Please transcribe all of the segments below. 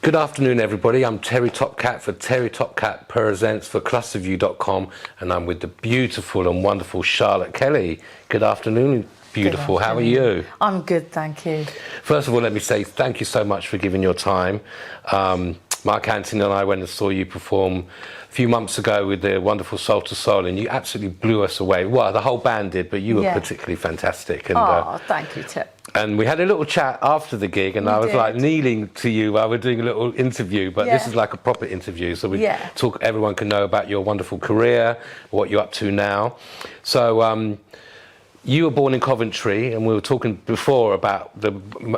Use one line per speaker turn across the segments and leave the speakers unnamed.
Good afternoon, everybody. I'm TerryTopCat for TerryTopCat Purrsents for clusterview.com, and I'm with the beautiful and wonderful Charlotte Kelly. Good afternoon, beautiful. How are you?
I'm good, thank you.
First of all, let me say thank you so much for giving your time. Mark Anthony and I went and saw you perform a few months ago with the wonderful Soul to Soul, and you absolutely blew us away. Well, the whole band did, but you were particularly fantastic. And,
thank you, Tip.
And we had a little chat after the gig, and I was like kneeling to you while we're doing a little interview, but this is like a proper interview, so we talk. Everyone can know about your wonderful career, what you're up to now. So you were born in Coventry, and we were talking before about the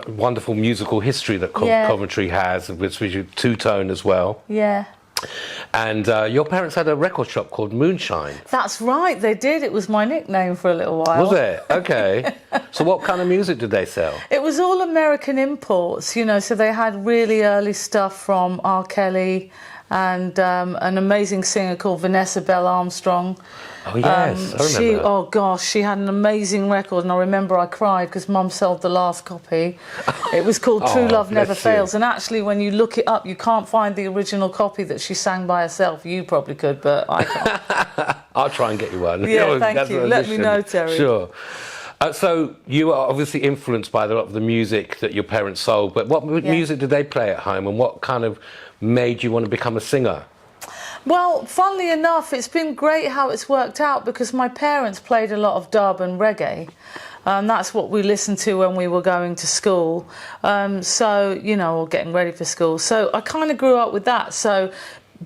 wonderful musical history that Coventry has, which was two-tone as well.
Yeah.
And your parents had a record shop called Moonshine.
That's right, they did. It was my nickname for a little while.
Was it? Okay. So what kind of music did they sell?
It was all American imports, you know, so they had really early stuff from R. Kelly and an amazing singer called Vanessa Bell Armstrong.
Oh, yes, I remember that.
Oh, gosh, she had an amazing record, and I remember I cried because Mum sold the last copy. It was called True Love Never Fails, and actually, when you look it up, you can't find the original copy that she sang by herself. You probably could, but I can't.
I'll try and get you one.
Yeah, thank you. Let me know, Terry.
Sure. So you are obviously influenced by a lot of the music that your parents sold, but what music did they play at home, and what kind of made you want to become a singer?
Well, funnily enough, it's been great how it's worked out because my parents played a lot of dub and reggae. That's what we listened to when we were going to school. So, you know, or getting ready for school. So I kind of grew up with that. So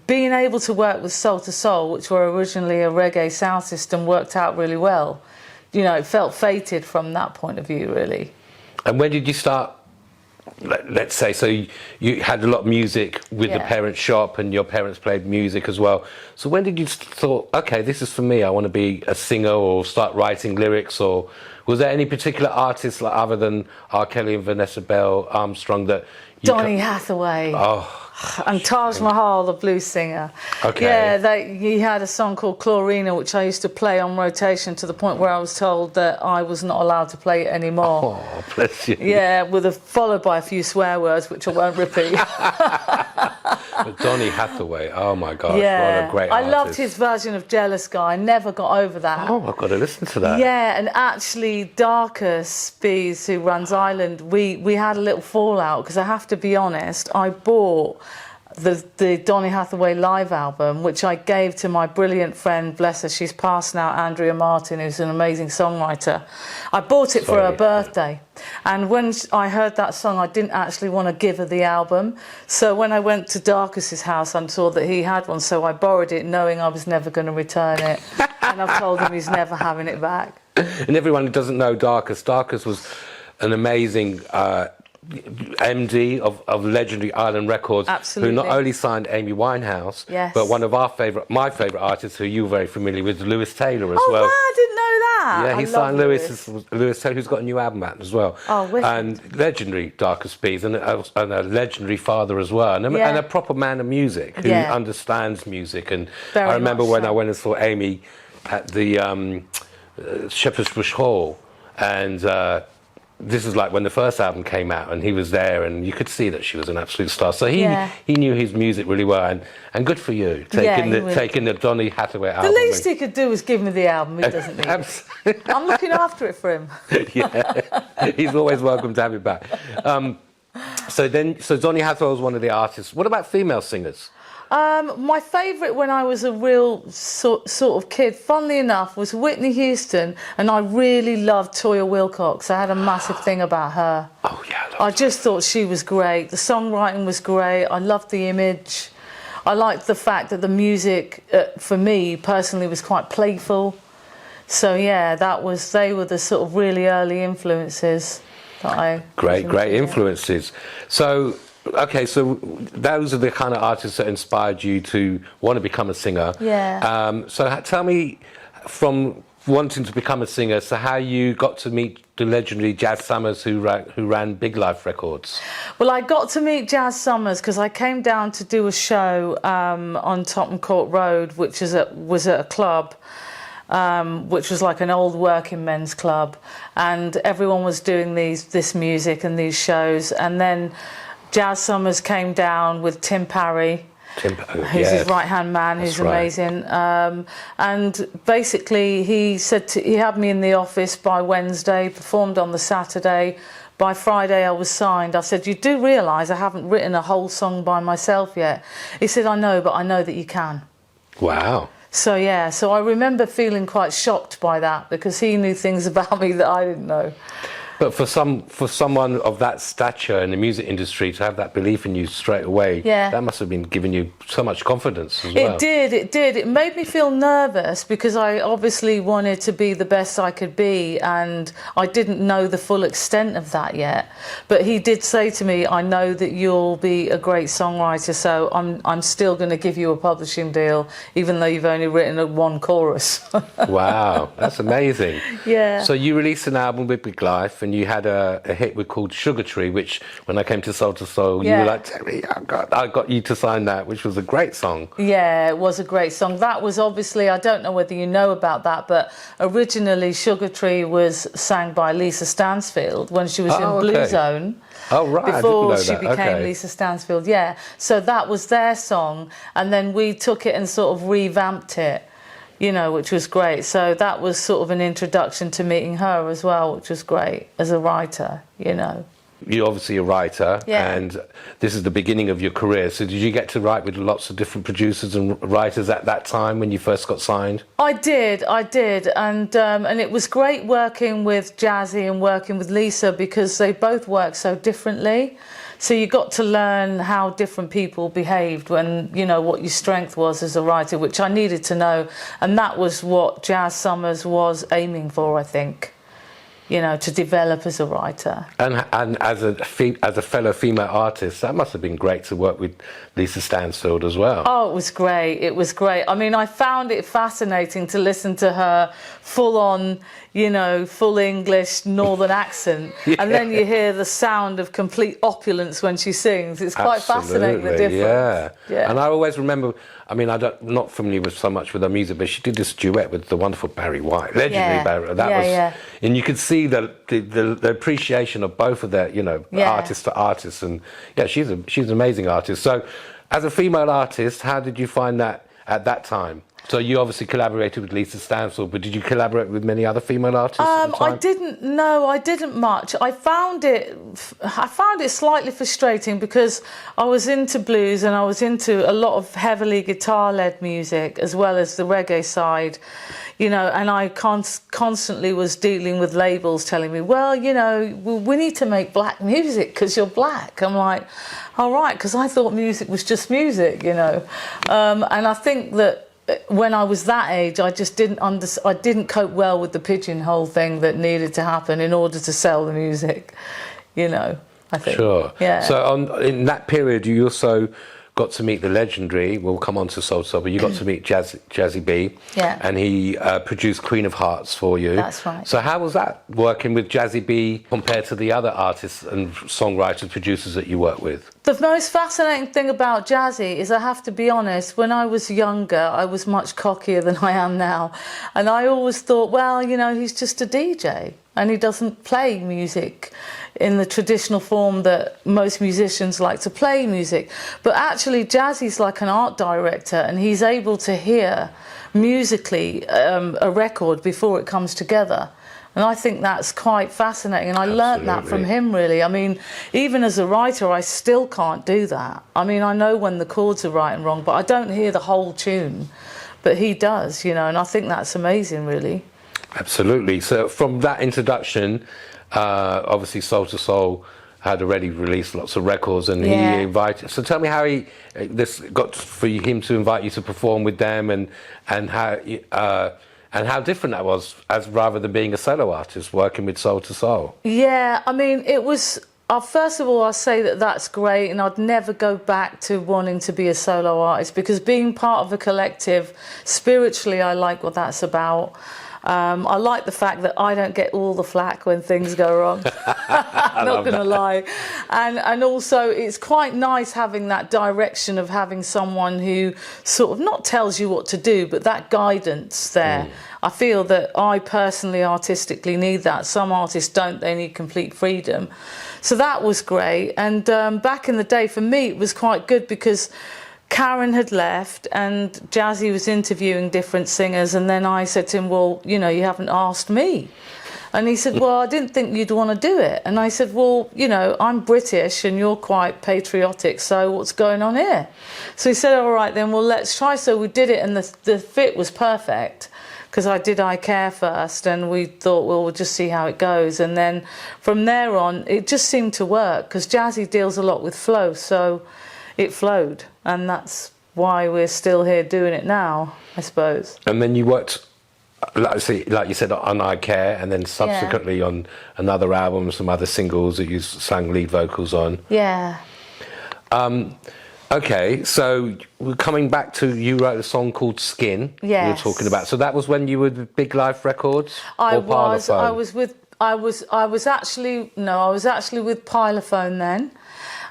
being able to work with Soul to Soul, which were originally a reggae sound system, worked out really well. You know, it felt fated from that point of view, really.
And when did you start? Let's say, so you had a lot of music with the parent shop, and your parents played music as well. So when did you thought, okay, this is for me, I want to be a singer or start writing lyrics? Or was there any particular artists, like, other than R. Kelly and Vanessa Bell Armstrong, that you
Donny Hathaway.
Oh.
And Taj Mahal, the blues singer.
Okay.
Yeah, he had a song called Chlorina, which I used to play on rotation to the point where I was told that I was not allowed to play it anymore.
Oh, bless you.
Yeah, followed by a few swear words, which I won't repeat.
But Donny Hathaway, oh my gosh, what a great artist.
I loved his version of Jealous Guy. I never got over that.
Oh, I've got to listen to that.
Yeah, and actually Darkus Bees, who runs Island, we had a little fallout because I have to be honest, I bought the Donny Hathaway live album, which I gave to my brilliant friend, bless her, she's passed now, Andrea Martin, who's an amazing songwriter. I bought it for her birthday, and when I heard that song, I didn't actually want to give her the album. So when I went to Darkus's house, I saw that he had one, so I borrowed it, knowing I was never going to return it. And I've told him he's never having it back.
And everyone who doesn't know Darkus was an amazing MD of legendary Island Records, who not only signed Amy Winehouse, but one of my favourite artists, who you're very familiar with, Lewis Taylor as well.
Oh, wow, I didn't know that.
Yeah, he signed Lewis Taylor, who's got a new album out as well.
Oh, wicked.
And legendary Darkus Bees, and a legendary father as well, and a proper man of music who understands music. And I remember when I went and saw Amy at the Shepherd's Bush Hall, and this is like when the first album came out, and he was there, and you could see that she was an absolute star. So he knew his music really well, and good for you taking the Donny Hathaway album.
The least he could do was give me the album. He doesn't need it. I'm looking after it for him.
Yeah, he's always welcome to have it back. So Donny Hathaway was one of the artists. What about female singers?
My favourite when I was a real sort of kid, funnily enough, was Whitney Houston, and I really loved Toya Wilcox. I had a massive thing about her.
Oh yeah,
I just thought she was great. The songwriting was great. I loved the image. I liked the fact that the music, for me personally, was quite playful. So yeah, they were the sort of really early influences that I.
Great influences. So. Okay, so those are the kind of artists that inspired you to want to become a singer.
Yeah.
So tell me, from wanting to become a singer, so how you got to meet the legendary Jazz Summers, who ran Big Life Records.
Well, I got to meet Jazz Summers because I came down to do a show on Tottenham Court Road, which was at a club. Which was like an old working men's club, and everyone was doing this music and these shows, and then Jazz Summers came down with Tim Parry, who's his right-hand man, who's amazing. And basically, he said he had me in the office by Wednesday, performed on the Saturday. By Friday, I was signed. I said, "You do realise I haven't written a whole song by myself yet?" He said, "I know, but I know that you can."
Wow.
So yeah, so I remember feeling quite shocked by that because he knew things about me that I didn't know.
But for someone of that stature in the music industry to have that belief in you straight away, that must have been giving you so much confidence as well.
It did. It made me feel nervous because I obviously wanted to be the best I could be, and I didn't know the full extent of that yet. But he did say to me, "I know that you'll be a great songwriter, so I'm still going to give you a publishing deal, even though you've only written one chorus."
Wow, that's amazing.
Yeah.
So you released an album with Big Life, and you had a hit called Sugar Tree, which when I came to Soul to Soul, you were like, "Terry, I got you to sign that," which was a great song. Yeah,
it was a great song. That was obviously, I don't know whether you know about that, but originally Sugar Tree was sang by Lisa Stansfield when she was in Blue Zone.
Oh, right.
Before she became Lisa Stansfield, yeah. So that was their song, and then we took it and sort of revamped it, you know, which was great. So that was sort of an introduction to meeting her as well, which was great as a writer, you know.
You're obviously a writer, and this is the beginning of your career. So did you get to write with lots of different producers and writers at that time when you first got signed?
I did, and it was great working with Jazzy and working with Lisa because they both work so differently. So you got to learn how different people behaved when, you know, what your strength was as a writer, which I needed to know, and that was what Jazz Summers was aiming for, I think. You know, to develop as a writer.
And as a fellow female artist, that must have been great to work with Lisa Stansfield as well.
Oh, it was great. It was great. I mean, I found it fascinating to listen to her full-on, you know, full English northern accent, and then you hear the sound of complete opulence when she sings. It's quite fascinating, the difference.
Yeah. And I always remember, I mean, I'm not familiar with so much with her music, but she did this duet with the wonderful Barry White, legendary Barry. And you could see the appreciation of both of their, you know, artist to artist, and she's an amazing artist. So, as a female artist, how did you find that at that time? So you obviously collaborated with Lisa Stansfield, but did you collaborate with many other female artists at the time?
I didn't much. I found it slightly frustrating because I was into blues and I was into a lot of heavily guitar-led music as well as the reggae side, you know, and I constantly was dealing with labels telling me, well, you know, we need to make black music because you're black. I'm like, all right, because I thought music was just music, you know. And I think that when I was that age, I just didn't cope well with the pigeonhole thing that needed to happen in order to sell the music, you know, I think.
Sure. Yeah. So in that period, you also got to meet the legendary, we'll come on to Soul Soul, but you got to meet Jazzy B.
Yeah.
And he produced Queen of Hearts for you.
That's right.
So how was that working with Jazzy B compared to the other artists and songwriters, producers that you work with?
The most fascinating thing about Jazzy is, I have to be honest, when I was younger, I was much cockier than I am now. And I always thought, well, you know, he's just a DJ and he doesn't play music in the traditional form that most musicians like to play music. But actually, Jazzy's like an art director, and he's able to hear musically a record before it comes together. And I think that's quite fascinating, and I learnt that from him, really. I mean, even as a writer, I still can't do that. I mean, I know when the chords are right and wrong, but I don't hear the whole tune. But he does, you know, and I think that's amazing, really.
Absolutely. So from that introduction, obviously Soul to Soul had already released lots of records, and he invited. So tell me how this got for him to invite you to perform with them, and how different that was, as rather than being a solo artist working with Soul to Soul. Yeah,
I mean, it was. First of all, I'll say that that's great, and I'd never go back to wanting to be a solo artist, because being part of a collective, spiritually, I like what that's about. I like the fact that I don't get all the flack when things go wrong. Not going to lie. And also it's quite nice having that direction of having someone who sort of not tells you what to do, but that guidance there. I feel that I personally artistically need that. Some artists don't, they need complete freedom. So that was great. And back in the day, for me, it was quite good because Karen had left and Jazzy was interviewing different singers. And then I said to him, well, you know, you haven't asked me. And he said, well, I didn't think you'd want to do it. And I said, well, you know, I'm British and you're quite patriotic, so what's going on here? So he said, all right, then, well, let's try. So we did it, and the fit was perfect, because I did I Care first, and we thought, well, we'll just see how it goes. And then from there on, it just seemed to work, because Jazzy deals a lot with flow, so it flowed. And that's why we're still here doing it now, I suppose.
And then you worked, like you said, on I Care, and then subsequently on another album, some other singles that you sang lead vocals on.
Yeah.
Okay, so we're coming back to, you wrote a song called Skin.
Yes.
You were talking about. So that was when you were with Big Life Records?
I was actually with Pilophone then.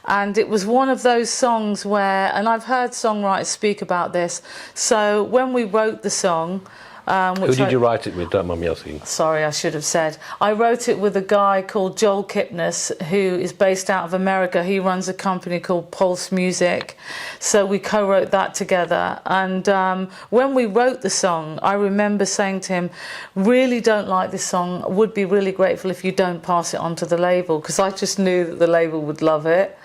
And it was one of those songs where, and I've heard songwriters speak about this. So when we wrote the song,
who did you write it with? Don't mind me asking.
Sorry, I should have said. I wrote it with a guy called Joel Kipnis, who is based out of America. He runs a company called Pulse Music. So we co-wrote that together. And when we wrote the song, I remember saying to him, really don't like this song. Would be really grateful if you don't pass it on to the label, because I just knew that the label would love it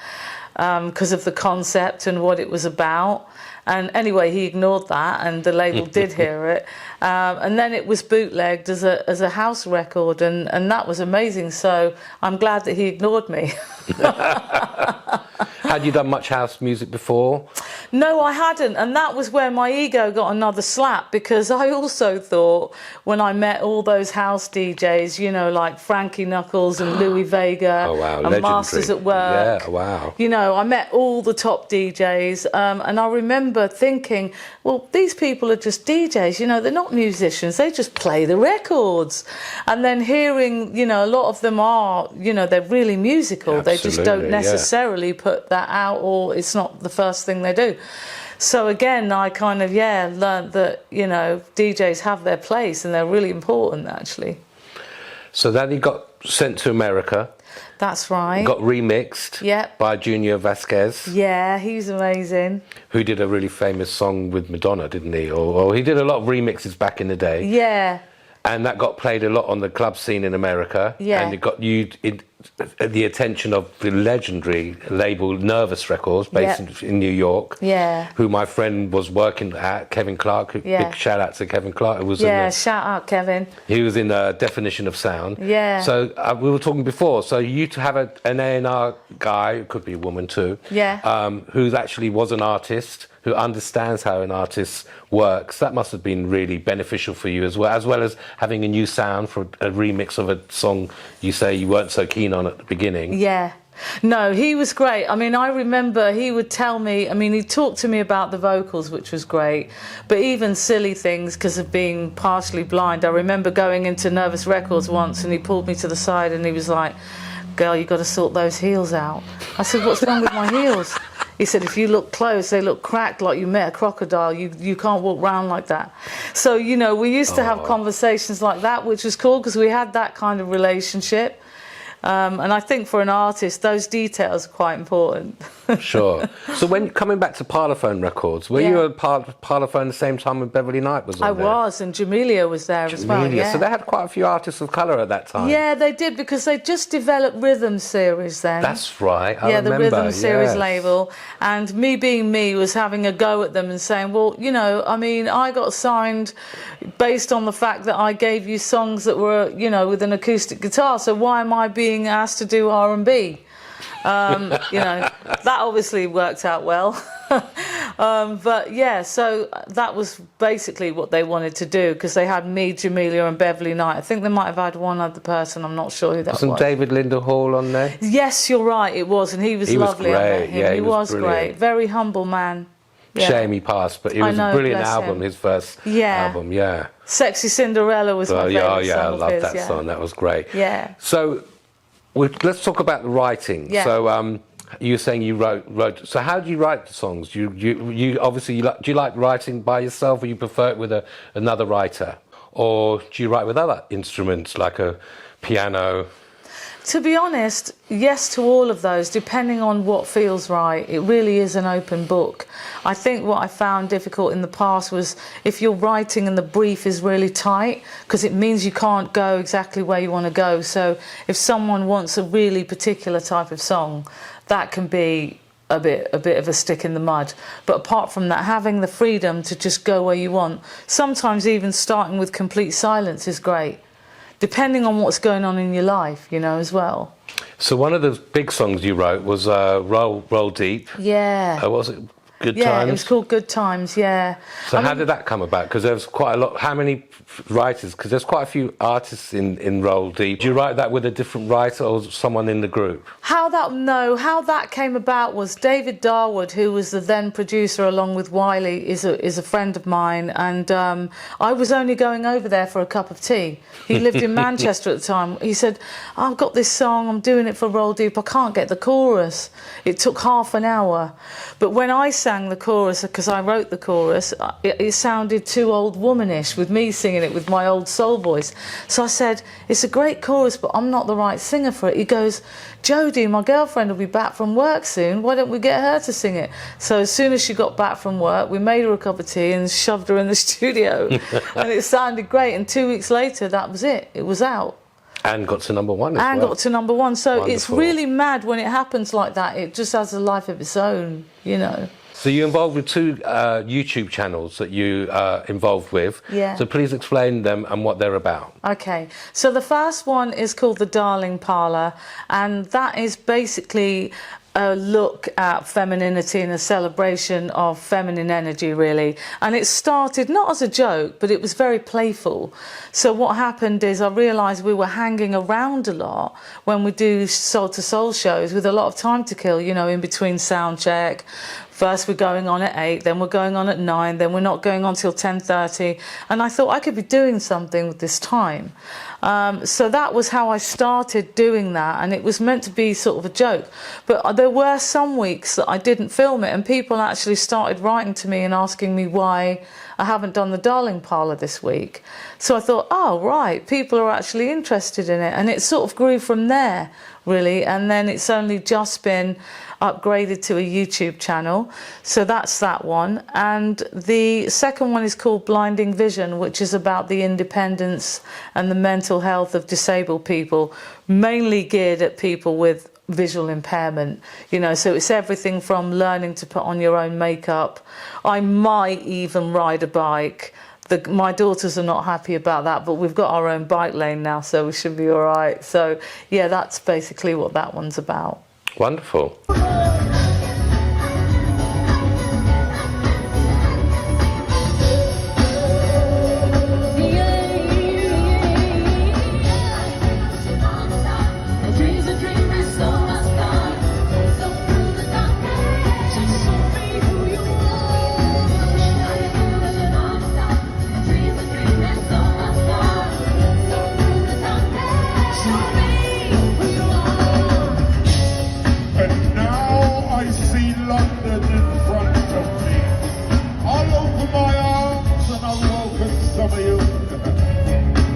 because of the concept and what it was about. And anyway, he ignored that, and the label did hear it. And then it was bootlegged as a house record, and that was amazing. So I'm glad that he ignored me.
Had you done much house music before?
No, I hadn't, and that was where my ego got another slap, because I also thought, when I met all those house DJs, you know, like Frankie Knuckles and Louis Vega,
oh, wow.
and
Legendary.
Masters at Work.
Yeah, wow.
You know, I met all the top DJs, and I remember thinking, well, these people are just DJs, you know, they're not musicians, they just play the records. And then hearing, you know, a lot of them are, you know, they're really musical.
Absolutely,
they just don't necessarily put that out, or it's not the first thing they do. So again, I kind of, learned that, you know, DJs have their place and they're really important, actually.
So then he got sent to America.
That's right.
Got remixed by Junior Vasquez.
Yeah, he's amazing. Who
did a really famous song with Madonna, didn't he? Or he did a lot of remixes back in the day.
Yeah.
And that got played a lot on the club scene in America.
Yeah.
And it got you the attention of the legendary label Nervous Records, based in New York.
Yeah.
Who my friend was working at, Kevin Clark. Big shout out to Kevin Clark. Who was
shout out Kevin.
He was in Definition of Sound.
Yeah.
So we were talking before. So you to have an A&R guy, it could be a woman too.
Yeah.
Who actually was an artist, who understands how an artist works. That must have been really beneficial for you as well as having a new sound for a remix of a song you say you weren't so keen on at the beginning.
Yeah. No, he was great. I mean, I remember he would tell me, I mean, he talked to me about the vocals, which was great, but even silly things because of being partially blind. I remember going into Nervous Records once and he pulled me to the side and he was like, girl, you got to sort those heels out. I said, what's wrong with my heels? He said, if you look close, they look cracked like you met a crocodile. You can't walk round like that. So, you know, we used to have conversations like that, which was cool because we had that kind of relationship. And I think for an artist, those details are quite important.
Sure. So when coming back to Parlophone Records, were you at Parlophone the same time when Beverley Knight was on there?
I was, and Jamelia was there as well. Yeah.
So they had quite a few artists of colour at that time.
Yeah, they did, because they just developed Rhythm Series then.
That's right, I remember.
The Rhythm Series label. And me being me was having a go at them and saying, well, you know, I mean, I got signed based on the fact that I gave you songs that were, you know, with an acoustic guitar, so why am I being asked to do R&B? You know, that obviously worked out well. But yeah, so that was basically what they wanted to do, because they had me, Jamelia and Beverley Knight. I think they might have had one other person, I'm not sure who that was.
Wasn't David Lynden Hall on there?
Yes, you're right, it was, and he was lovely.
Was great.
Yeah, he was great. Very humble man. Yeah.
Shame he passed, but it was a brilliant album, his first album, Sexy Cinderella was my favourite song. I love that song, that was great.
Yeah.
So Let's talk about the writing.
Yeah.
So you were saying you wrote. So how do you write the songs? You obviously do you like writing by yourself, or you prefer it with another writer, or do you write with other instruments like a piano?
To be honest, yes to all of those, depending on what feels right. It really is an open book. I think what I found difficult in the past was if you're writing and the brief is really tight, because it means you can't go exactly where you want to go. So if someone wants a really particular type of song, that can be a bit of a stick in the mud. But apart from that, having the freedom to just go where you want, sometimes even starting with complete silence is great, depending on what's going on in your life, you know, as well.
So one of the big songs you wrote was Roll Deep.
Yeah.
What was it? Good
Yeah,
Times?
it was called Good Times, yeah.
So how did that come about? Because there's quite a lot. How many writers? Because there's quite a few artists in Roll Deep. Did you write that with a different writer or someone in the group? How
that came about was David Darwood, who was the then producer along with Wiley, is a friend of mine, and I was only going over there for a cup of tea. He lived in Manchester at the time. He said, I've got this song, I'm doing it for Roll Deep, I can't get the chorus. It took half an hour. But when I sang the chorus, because I wrote the chorus, it sounded too old womanish with me singing it with my old soul voice. So I said, it's a great chorus, but I'm not the right singer for it. He goes, Jodie, my girlfriend will be back from work soon, why don't we get her to sing it? So as soon as she got back from work, we made her a cup of tea and shoved her in the studio. And it sounded great, and 2 weeks later that was it was out.
And got to number one as well.
And got to number one. So
Wonderful.
It's really mad when it happens like that. It just has a life of its own, you know.
So you're involved with two YouTube channels that you are involved with.
Yeah.
So please explain them and what they're about.
Okay. So the first one is called The Darling Parlour, and that is basically a look at femininity and a celebration of feminine energy, really. And it started not as a joke, but it was very playful. So what happened is I realised we were hanging around a lot when we do Soul to Soul shows with a lot of time to kill, you know, in between sound check. First we're going on at 8, then we're going on at 9, then we're not going on till 10:30. And I thought I could be doing something with this time. So that was how I started doing that, and it was meant to be sort of a joke. But there were some weeks that I didn't film it, and people actually started writing to me and asking me why I haven't done the Darling Parlour this week. So I thought, oh, right, people are actually interested in it. And it sort of grew from there, really. And then it's only just been upgraded to a YouTube channel. So that's that one. And the second one is called Blinding Vision, which is about the independence and the mental health of disabled people, mainly geared at people with visual impairment, you know. So it's everything from learning to put on your own makeup. I might even ride a bike. My daughters are not happy about that, but we've got our own bike lane now, so we should be all right. So yeah, that's basically what that one's about.
Wonderful.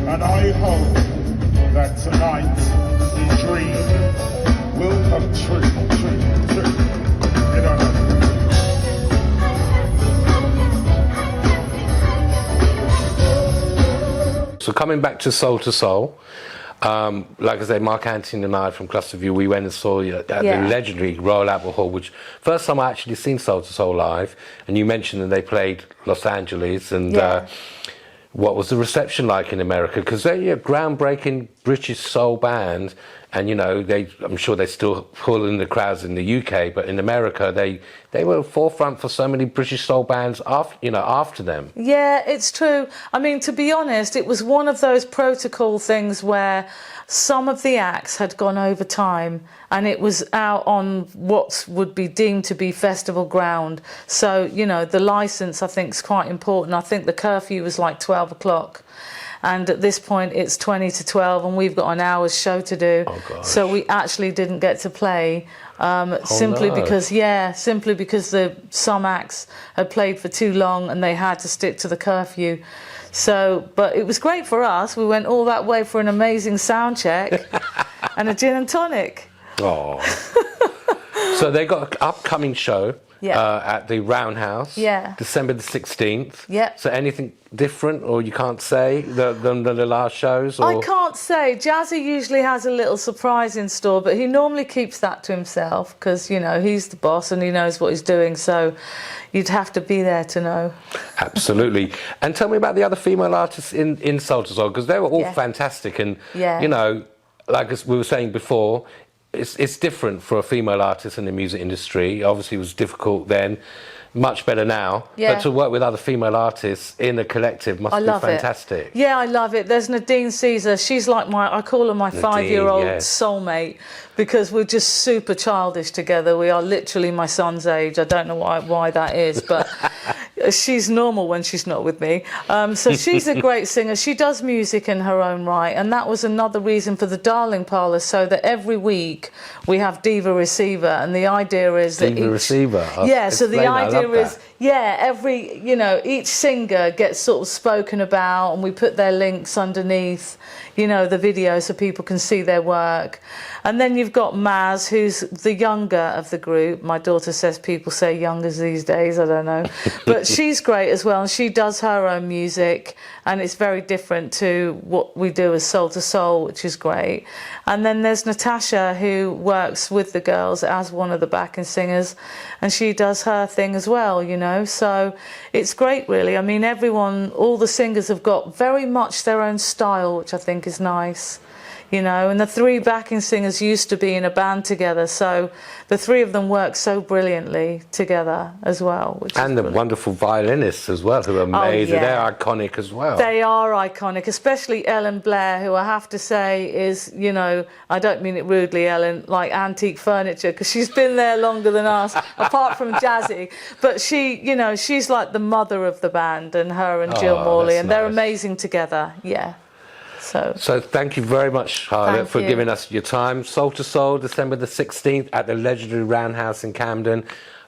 And I hope that tonight the dream will come true. You know.
So coming back to Soul, like I say, Mark Anthony and I from Clusterview, we went and saw you at the legendary Royal Albert Hall, which first time I actually seen Soul to Soul live, and you mentioned that they played Los Angeles, and what was the reception like in America? Because they're a groundbreaking British soul band, and you know, I'm sure they still pull in the crowds in the UK, but in America they were forefront for so many British soul bands after them. Yeah,
it's true. I mean, to be honest, it was one of those protocol things where some of the acts had gone over time and it was out on what would be deemed to be festival ground. So, you know, the licence I think is quite important. I think the curfew was like 12 o'clock. and at this point it's 20 to 12 and we've got an hour's show to do.
Oh, gosh.
So we actually didn't get to play simply because some acts had played for too long and they had to stick to the curfew. So, but it was great for us. We went all that way for an amazing sound check and a gin and tonic.
Oh. So they got an upcoming show at the Roundhouse, December the 16th.
Yeah.
So anything different, or you can't say, than the last shows? Or?
I can't say. Jazzy usually has a little surprise in store, but he normally keeps that to himself because, you know, he's the boss and he knows what he's doing. So you'd have to be there to know. Absolutely.
And tell me about the other female artists in Salt as well, because they were all fantastic. And, you know, like we were saying before, it's different for a female artist in the music industry. Obviously, it was difficult then, much better now.
Yeah.
But to work with other female artists in a collective must be fantastic.
Yeah, I love it. There's Nadine Caesar. She's like I call her my 5-year-old soulmate because we're just super childish together. We are literally my son's age. I don't know why that is, but she's normal when she's not with me. So she's a great singer. She does music in her own right, and that was another reason for the Darling Parlour, so that every week we have Diva Receiver, and the idea is that
Diva Receiver.
So the idea is each singer gets sort of spoken about, and we put their links underneath, you know, the video so people can see their work. And then you've got Maz, who's the younger of the group. My daughter says people say youngers these days, I don't know. But she's great as well, and she does her own music, and it's very different to what we do as Soul to Soul, which is great. And then there's Natasha, who works with the girls as one of the backing singers, and she does her thing as well, you know. So it's great, really. I mean, all the singers have got very much their own style, which I think is nice. You know, and the 3 backing singers used to be in a band together, so the 3 of them work so brilliantly together as well.
And the wonderful violinists as well, who are amazing. They're iconic as well.
They are iconic, especially Ellen Blair, who I have to say is, you know, I don't mean it rudely, Ellen, like antique furniture, because she's been there longer than us, apart from Jazzy. But she, you know, she's like the mother of the band, and her and Jill Morley, and they're amazing together, So
thank you very much, Charlotte, for giving us your time. Soul to Soul, December the 16th at the legendary Roundhouse in Camden.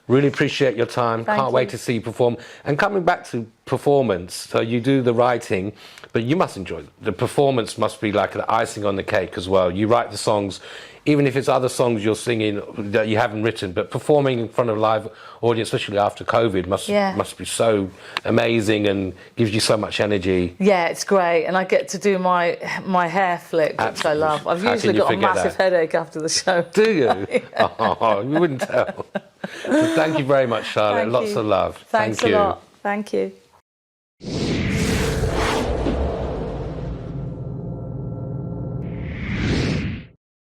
Really appreciate your time. Can't wait to see you perform. And coming back to performance, so you do the writing, but you must enjoy it. The performance must be like the icing on the cake as well. You write the songs, even if it's other songs you're singing that you haven't written, but performing in front of a live audience, especially after COVID, must be so amazing and gives you so much energy.
Yeah, it's great, and I get to do my hair flick, which I love. I've usually got a massive headache after the show.
Do you? Oh, you wouldn't tell. So thank you very much, Charlotte. Lots of love.
Thanks a lot. Thank you.